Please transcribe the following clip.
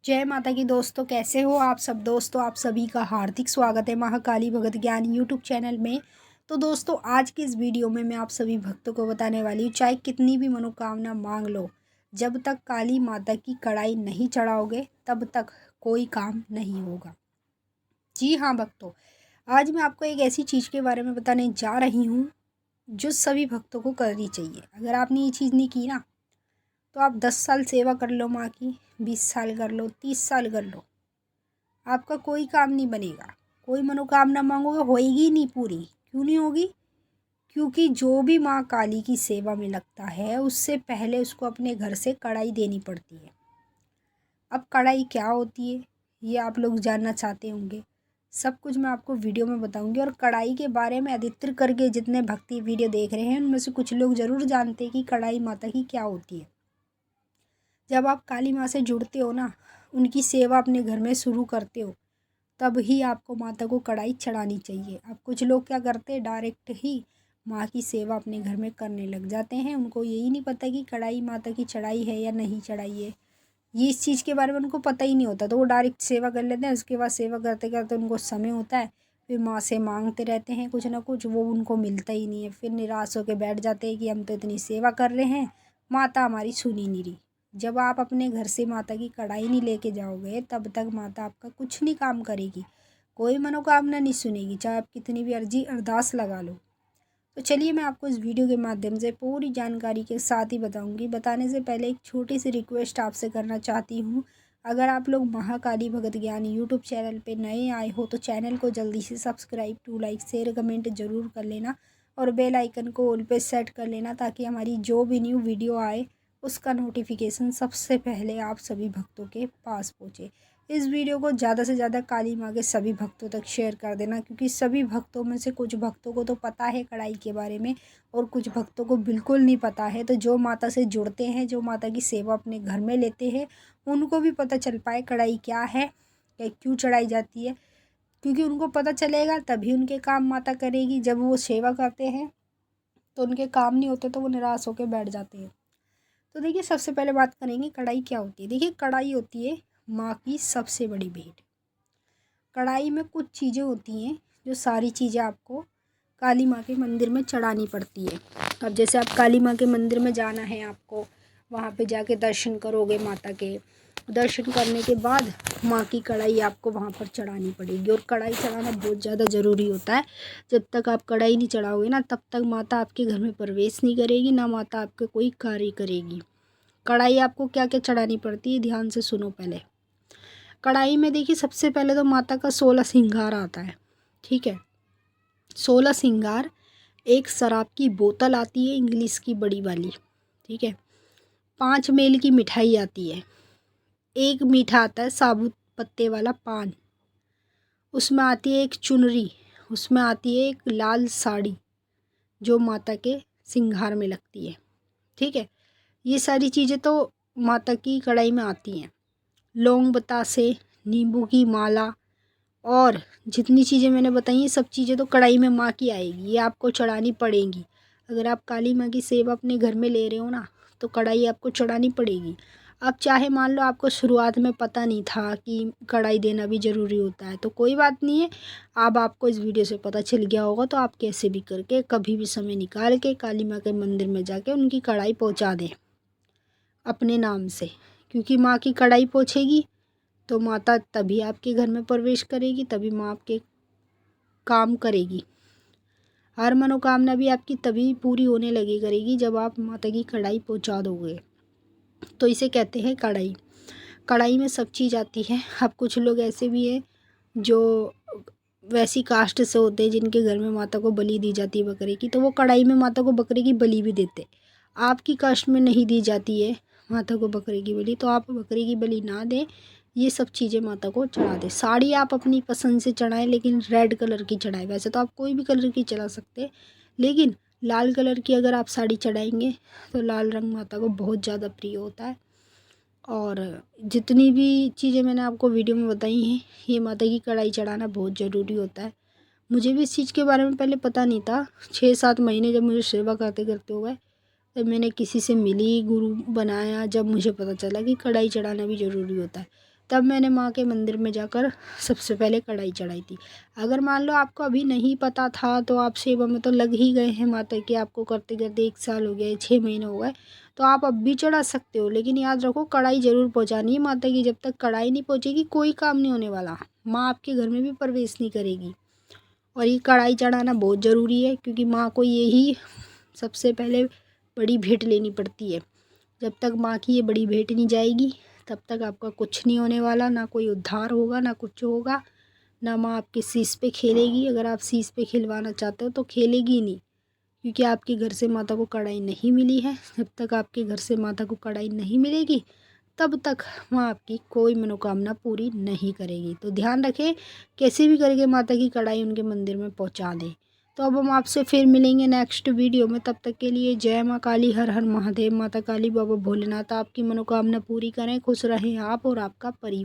जय माता की दोस्तों, कैसे हो आप सब। दोस्तों, आप सभी का हार्दिक स्वागत है महाकाली भगत ज्ञान यूट्यूब चैनल में। तो दोस्तों, आज की इस वीडियो में मैं आप सभी भक्तों को बताने वाली हूँ, चाहे कितनी भी मनोकामना मांग लो, जब तक काली माता की कढ़ाई नहीं चढ़ाओगे तब तक कोई काम नहीं होगा। जी हाँ भक्तों, आज मैं आपको एक ऐसी चीज़ के बारे में बताने जा रही हूँ जो सभी भक्तों को करनी चाहिए। अगर आपने ये चीज़ नहीं की ना, तो आप 10 साल सेवा कर लो माँ की, 20 साल कर लो, 30 साल कर लो, आपका कोई काम नहीं बनेगा। कोई मनोकामना मांगोगे होएगी नहीं पूरी। क्यों नहीं होगी? क्योंकि जो भी माँ काली की सेवा में लगता है, उससे पहले उसको अपने घर से कढ़ाई देनी पड़ती है। अब कढ़ाई क्या होती है, ये आप लोग जानना चाहते होंगे। सब कुछ मैं आपको वीडियो में बताऊंगी। और कढ़ाई के बारे में अधिकतर करके जितने भक्ति वीडियो देख रहे हैं, उनमें से कुछ लोग ज़रूर जानते हैं कि कढ़ाई माता की क्या होती है। जब आप काली माँ से जुड़ते हो ना, उनकी सेवा अपने घर में शुरू करते हो, तब ही आपको माता को कढ़ाई चढ़ानी चाहिए। अब कुछ लोग क्या करते हैं, डायरेक्ट ही माँ की सेवा अपने घर में करने लग जाते हैं। उनको यही नहीं पता कि कढ़ाई माता की चढ़ाई है या नहीं चढ़ाई है। ये इस चीज़ के बारे में उनको पता ही नहीं होता, तो वो डायरेक्ट सेवा कर लेते हैं। उसके बाद सेवा करते करते उनको समय होता है, फिर माँ से मांगते रहते हैं कुछ ना कुछ, वो उनको मिलता ही नहीं है। फिर निराश होकर बैठ जाते हैं कि हम तो इतनी सेवा कर रहे हैं, माता हमारी सुन ही नहीं रही। जब आप अपने घर से माता की कढ़ाई नहीं लेके जाओगे, तब तक माता आपका कुछ नहीं काम करेगी, कोई मनोकामना नहीं सुनेगी, चाहे आप कितनी भी अर्जी अरदास लगा लो। तो चलिए, मैं आपको इस वीडियो के माध्यम से पूरी जानकारी के साथ ही बताऊंगी। बताने से पहले एक छोटी सी रिक्वेस्ट आपसे करना चाहती हूँ। अगर आप लोग महाकाली भगत ज्ञान यूट्यूब चैनल पे नए आए हो, तो चैनल को जल्दी से subscribe, to like, share, comment ज़रूर कर लेना और बेल आइकन को ऑल पे सेट कर लेना, ताकि हमारी जो भी न्यू वीडियो आए उसका नोटिफिकेशन सबसे पहले आप सभी भक्तों के पास पहुँचे। इस वीडियो को ज़्यादा से ज़्यादा काली माँ के सभी भक्तों तक शेयर कर देना, क्योंकि सभी भक्तों में से कुछ भक्तों को तो पता है कढ़ाई के बारे में और कुछ भक्तों को बिल्कुल नहीं पता है। तो जो माता से जुड़ते हैं, जो माता की सेवा अपने घर में लेते हैं, उनको भी पता चल पाए कढ़ाई क्या है या क्यों चढ़ाई जाती है। क्योंकि उनको पता चलेगा तभी उनके काम माता करेगी। जब वो सेवा करते हैं तो उनके काम नहीं होते, तो वो निराश होकर बैठ जाते हैं। तो देखिए, सबसे पहले बात करेंगे कढ़ाई क्या होती है। देखिए, कढ़ाई होती है माँ की सबसे बड़ी भेंट। कढ़ाई में कुछ चीज़ें होती हैं, जो सारी चीज़ें आपको काली माँ के मंदिर में चढ़ानी पड़ती है। अब जैसे आप काली माँ के मंदिर में जाना है, आपको वहाँ पे जाके दर्शन करोगे माता के। दर्शन करने के बाद माँ की कढ़ाई आपको वहाँ पर चढ़ानी पड़ेगी। और कढ़ाई चढ़ाना बहुत ज़्यादा ज़रूरी होता है। जब तक आप कढ़ाई नहीं चढ़ाओगे ना, तब तक माता आपके घर में प्रवेश नहीं करेगी, ना माता आपके कोई कार्य करेगी। कढ़ाई आपको क्या क्या चढ़ानी पड़ती है, ध्यान से सुनो पहले। कढ़ाई में देखिए, सबसे पहले तो माता का 16 श्रृंगार आता है। ठीक है, 16 श्रृंगार। एक शराब की बोतल आती है, इंग्लिश की बड़ी वाली। ठीक है, 5 मेल की मिठाई आती है। एक मीठा आता है साबुत पत्ते वाला पान। उसमें आती है एक चुनरी। उसमें आती है एक लाल साड़ी, जो माता के श्रृंगार में लगती है। ठीक है, ये सारी चीज़ें तो माता की कढ़ाई में आती हैं। लौंग, बतासे, नींबू की माला और जितनी चीज़ें मैंने बताई हैं, सब चीज़ें तो कढ़ाई में माँ की आएगी, ये आपको चढ़ानी पड़ेंगी। अगर आप काली माँ की सेवा अपने घर में ले रहे हो ना, तो कढ़ाई आपको चढ़ानी पड़ेगी। अब चाहे मान लो आपको शुरुआत में पता नहीं था कि कढ़ाई देना भी ज़रूरी होता है, तो कोई बात नहीं है। अब आपको इस वीडियो से पता चल गया होगा, तो आप कैसे भी करके कभी भी समय निकाल के काली माँ के मंदिर में जाके उनकी कढ़ाई पहुँचा दें अपने नाम से। क्योंकि माँ की कढ़ाई पहुँचेगी तो माता तभी आपके घर में प्रवेश करेगी, तभी माँ आपके काम करेगी। हर मनोकामना भी आपकी तभी पूरी होने लगी करेगी, जब आप माता की कढ़ाई पहुँचा दोगे। तो इसे कहते हैं कढ़ाई। कढ़ाई में सब चीज़ आती है। अब कुछ लोग ऐसे भी हैं जो वैसी कास्ट से होते हैं, जिनके घर में माता को बलि दी जाती है बकरे की, तो वो कढ़ाई में माता को बकरे की बलि भी देते। आपकी कास्ट में नहीं दी जाती है माता को बकरे की बलि, तो आप बकरे की बलि ना दें। ये सब चीज़ें माता को चढ़ा दें। साड़ी आप अपनी पसंद से चढ़ाएं, लेकिन रेड कलर की चढ़ाएं। वैसे तो आप कोई भी कलर की चढ़ा सकते हैं, लेकिन लाल कलर की अगर आप साड़ी चढ़ाएंगे, तो लाल रंग माता को बहुत ज़्यादा प्रिय होता है। और जितनी भी चीज़ें मैंने आपको वीडियो में बताई हैं, ये माता की कढ़ाई चढ़ाना बहुत ज़रूरी होता है। मुझे भी इस चीज़ के बारे में पहले पता नहीं था। 6-7 महीने जब मुझे सेवा करते करते हो गए, तब मैंने किसी से मिली, गुरु बनाया, जब मुझे पता चला कि कढ़ाई चढ़ाना भी ज़रूरी होता है। तब मैंने माँ के मंदिर में जाकर सबसे पहले कढ़ाई चढ़ाई थी। अगर मान लो आपको अभी नहीं पता था तो आप सेवा में तो लग ही गए हैं माता की, आपको करते करते 1 साल हो गया, 6 महीने हो गए, तो आप अब भी चढ़ा सकते हो। लेकिन याद रखो कढ़ाई ज़रूर पहुँचानी है माता की। जब तक कढ़ाई नहीं पहुँचेगी कोई काम नहीं होने वाला, माँ आपके घर में भी प्रवेश नहीं करेगी। और ये कढ़ाई चढ़ाना बहुत ज़रूरी है, क्योंकि माँ को यही सबसे पहले बड़ी भेंट लेनी पड़ती है। जब तक माँ की ये बड़ी भेंट नहीं जाएगी तब तक आपका कुछ नहीं होने वाला, ना कोई उद्धार होगा, ना कुछ होगा, ना माँ आपके शीश पे खेलेगी। अगर आप शीश पे खिलवाना चाहते हो तो खेलेगी नहीं, क्योंकि आपके घर से माता को कढ़ाई नहीं मिली है। जब तक आपके घर से माता को कढ़ाई नहीं मिलेगी तब तक माँ आपकी कोई मनोकामना पूरी नहीं करेगी। तो ध्यान रखें, कैसे भी करके माता की कढ़ाई उनके मंदिर में पहुँचा दें। तो अब हम आपसे फिर मिलेंगे नेक्स्ट वीडियो में। तब तक के लिए जय माँ काली, हर हर महादेव। माता काली, बाबा भोलेनाथ आपकी मनोकामना पूरी करें। खुश रहें आप और आपका परिवार।